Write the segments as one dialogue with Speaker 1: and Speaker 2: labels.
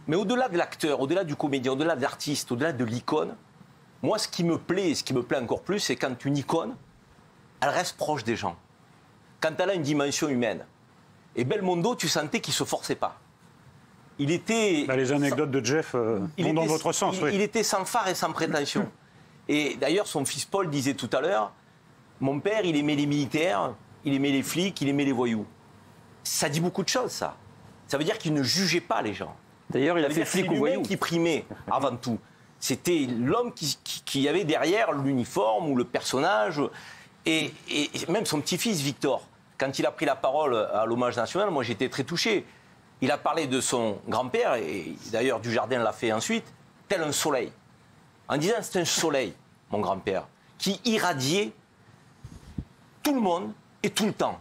Speaker 1: Mais au-delà de l'acteur, au-delà du comédien, au-delà de l'artiste, au-delà de l'icône, moi, ce qui me plaît, et ce qui me plaît encore plus, c'est quand une icône, elle reste proche des gens. Quand elle a une dimension humaine. Et Belmondo, tu sentais qu'il ne se forçait pas. Il était...
Speaker 2: les anecdotes de Jeff vont dans votre sens.
Speaker 1: Il était sans phare et sans prétention. Et d'ailleurs, son fils Paul disait tout à l'heure, mon père, il aimait les militaires, il aimait les flics, il aimait les voyous. Ça dit beaucoup de choses, ça. Ça veut dire qu'il ne jugeait pas les gens.
Speaker 3: D'ailleurs, il a fait flic ou voyou.
Speaker 1: Qui primait avant tout. C'était l'homme qui avait derrière l'uniforme ou le personnage. Et même son petit-fils, Victor, quand il a pris la parole à l'hommage national, moi j'étais très touché. Il a parlé de son grand-père, et d'ailleurs Dujardin l'a fait ensuite, tel un soleil. En disant c'est un soleil, mon grand-père, qui irradiait tout le monde et tout le temps.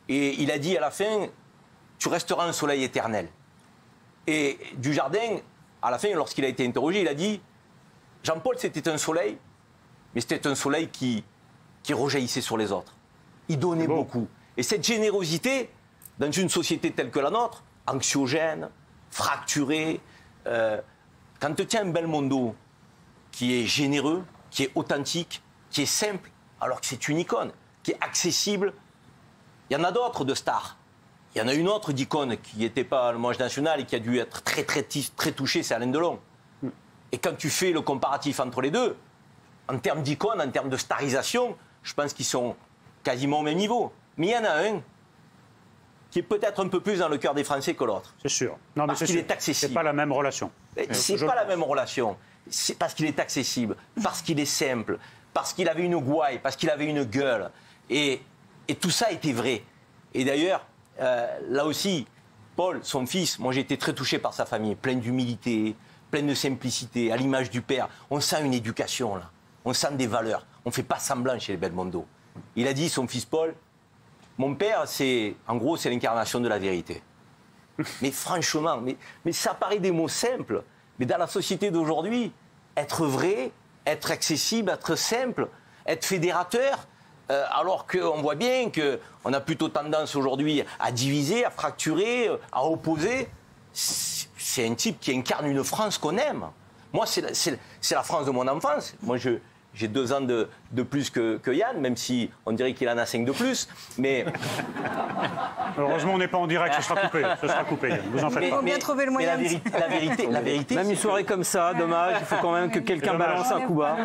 Speaker 1: Et il a dit à la fin, tu resteras un soleil éternel. Et Dujardin, à la fin, lorsqu'il a été interrogé, il a dit, Jean-Paul c'était un soleil, mais c'était un soleil qui rejaillissait sur les autres. Il donnait beaucoup. Et cette générosité, dans une société telle que la nôtre, anxiogène, fracturée, quand tu tiens un Belmondo qui est généreux, qui est authentique, qui est simple, alors que c'est une icône, qui est accessible, il y en a d'autres de stars. Il y en a une autre d'icône qui n'était pas à l'hommage national et qui a dû être très touchée, c'est Alain Delon. Et quand tu fais le comparatif entre les deux, en termes d'icône, en termes de starisation, je pense qu'ils sont quasiment au même niveau. Mais il y en a un qui est peut-être un peu plus dans le cœur des Français que l'autre.
Speaker 2: C'est sûr. Non, mais
Speaker 1: parce qu'il est accessible.
Speaker 2: C'est pas la même relation.
Speaker 1: C'est pas la même relation. C'est parce qu'il est accessible, parce qu'il est simple, parce qu'il avait une gouaille, parce qu'il avait une gueule. Et tout ça était vrai. Et d'ailleurs, là aussi, Paul, son fils, moi j'ai été très touché par sa famille, pleine d'humilité, pleine de simplicité, à l'image du père. On sent une éducation là, on sent des valeurs. On ne fait pas semblant chez les Belmondo. Il a dit, son fils Paul, mon père, en gros, c'est l'incarnation de la vérité. Mais franchement, mais ça paraît des mots simples. Mais dans la société d'aujourd'hui, être vrai, être accessible, être simple, être fédérateur, alors qu'on voit bien qu'on a plutôt tendance aujourd'hui à diviser, à fracturer, à opposer. C'est un type qui incarne une France qu'on aime. Moi, c'est la France de mon enfance. Moi, j'ai 2 ans de plus que Yann, même si on dirait qu'il en a 5 de plus. Mais
Speaker 2: heureusement, on n'est pas en direct, ce sera coupé. Ce sera coupé. Vous en faites pas.
Speaker 4: Il faut bien trouver le moyen.
Speaker 1: La vérité.
Speaker 3: Même une soirée comme ça, dommage, il faut quand même que quelqu'un balance un coup bas.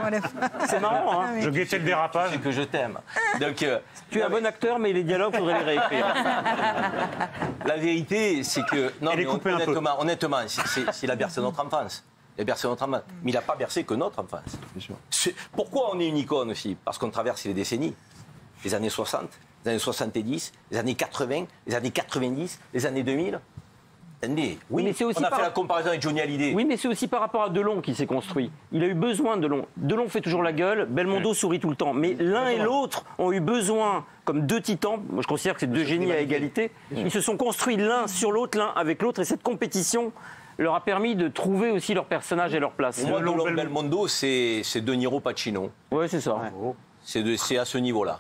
Speaker 3: C'est marrant, hein.
Speaker 2: Je guettais le dérapage.
Speaker 1: C'est que je t'aime. Donc,
Speaker 3: tu es un bon acteur, mais les dialogues, faudrait les réécrire.
Speaker 1: La vérité, c'est que non, mais honnêtement, c'est la bercé notre enfance. Il a bercé notre enfance. Mais il n'a pas bercé que notre enfance. Pourquoi on est une icône aussi? Parce qu'on traverse les décennies. Les années 60, les années 70, les années 80, les années 90, les années 2000. Oui, mais c'est aussi on a fait la comparaison avec Johnny Hallyday.
Speaker 3: Oui, mais c'est aussi par rapport à Delon qui s'est construit. Il a eu besoin de Delon. Delon fait toujours la gueule, Belmondo sourit tout le temps. Mais l'un et l'autre ont eu besoin, comme 2 titans, moi je considère que c'est 2 génies à égalité, ils se sont construits l'un sur l'autre, l'un avec l'autre, et cette compétition leur a permis de trouver aussi leur personnage et leur place.
Speaker 1: Moi, Belmondo, c'est De Niro Pacino.
Speaker 3: Oui, c'est ça.
Speaker 1: Ouais. C'est à ce niveau-là.